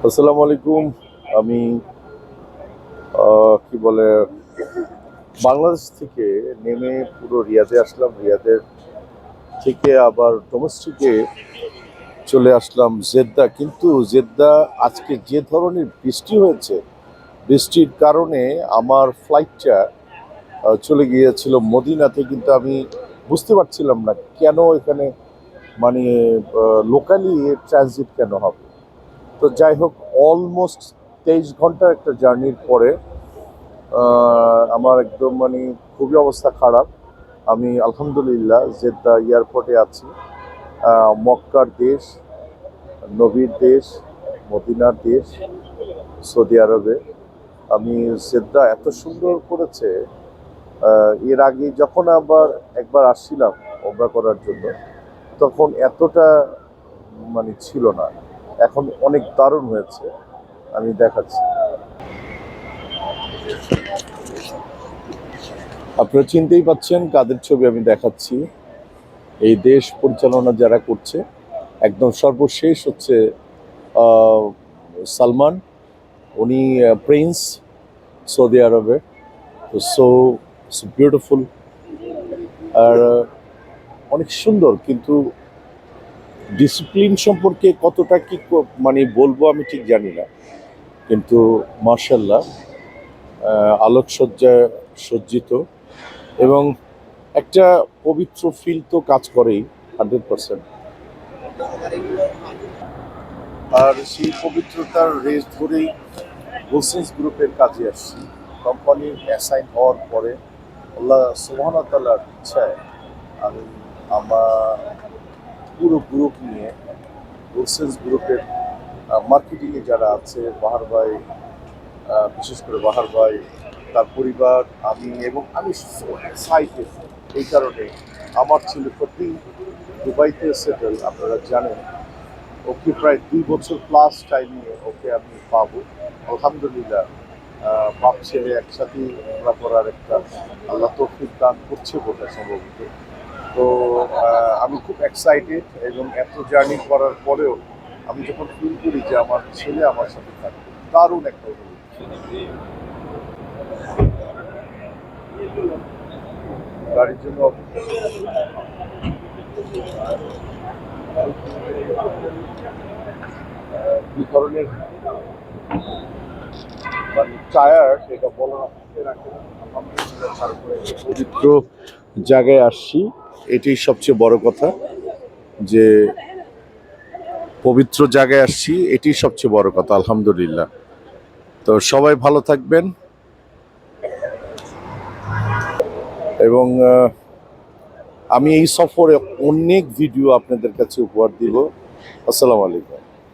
আসসালামু আলাইকুম। আমি কি বলে বাংলাদেশ থেকে নেমে পুরো রিয়াদে আসলাম। রিয়াদের থেকে আবার ডোমেস্টিকে চলে আসলাম জেদ্দা। কিন্তু জেদ্দা আজকে যে ধরনের বৃষ্টি হয়েছে, বৃষ্টির কারণে আমার ফ্লাইটটা চলে গিয়েছিল মদিনাতে। কিন্তু আমি বুঝতে পারছিলাম না কেন এখানে মানে লোকালি ট্রানজিট কেন হবে। তো যাই হোক, অলমোস্ট 23 ঘন্টার একটা জার্নির পরে আমার একদম খুবই অবস্থা খারাপ। আমি আলহামদুলিল্লাহ জেদ্দা এয়ারপোর্টে আছি। মক্কার দেশ, নবীর দেশ, মদিনার দেশ, সৌদি আরবে। আমি জেদ্দা এত সুন্দর করেছে। এর আগে যখন একবার আসছিলাম ওমরা করার জন্য, তখন এতটা ছিল না। এখন অনেক দারুণ হয়েছে। আমি দেখাচ্ছি, আপনারা চিনতেই পাচ্ছেন কাদের ছবি আমি দেখাচ্ছি। এই দেশ পরিচালনা যারা করছে, একদম সর্বশেষ হচ্ছে সালমান। উনি প্রিন্স সৌদি আরবে। সো বিউটিফুল আর অনেক সুন্দর। কিন্তু ডিসিপ্লিন সম্পর্কে কতটা কি বলবো আমি ঠিক জানি না। কিন্তু মার্শাল্লাহ, আলোকসজ্জায় সজ্জিত এবং একটা পবিত্র ফিল তো কাজ করেই 100%। আর সেই পবিত্রতার রেস ধরেই গোলসেন্স গ্রুপের কাজে আসছি। কোম্পানির অ্যাসাইন হওয়ার পরে আল্লাহ সুবহানাহু ওয়া তাআলার ইচ্ছায় আমি আমার পুরো গ্রুপ নিয়ে গোলসেন্স গ্রুপের মার্কেটিংয়ে যারা আছে, বাহার ভাই, বিশেষ করে বাহার ভাই, তার পরিবার, আমি সো এক্সাইটেড। এই কারণে আমার ছেলে প্রতি দুবাইতে সেটেল, আপনারা জানেন। ওকে প্রায় 2 বছর প্লাস টাইমে ওকে আমি পাবো আলহামদুলিল্লাহ। বাপ ছেলে একসাথে আমরা করার একটা আল্লাহ তৌফিক দান করছে বলে সম্ভবত। তো আমি খুব এক্সাইটেড এবং এত জার্নি করার পরেও আমি যখন ফিল করি যে আমার ছেলে আমার সাথে থাকবে, দারুণ একটা অনুভূতি। গাড়ির জন্য কি ধরনের টায়ার এটা বলা পবিত্র জায়গায় আসছি, এটাই সবচেয়ে বড় কথা। যে পবিত্র জায়গায় আসছি, এটি সবচেয়ে বড় কথা আলহামদুলিল্লাহ। তো সবাই ভালো থাকবেন এবং আমি এই সফরে অনেক ভিডিও আপনাদের কাছে উপহার দিব। আসসালামু আলাইকুম।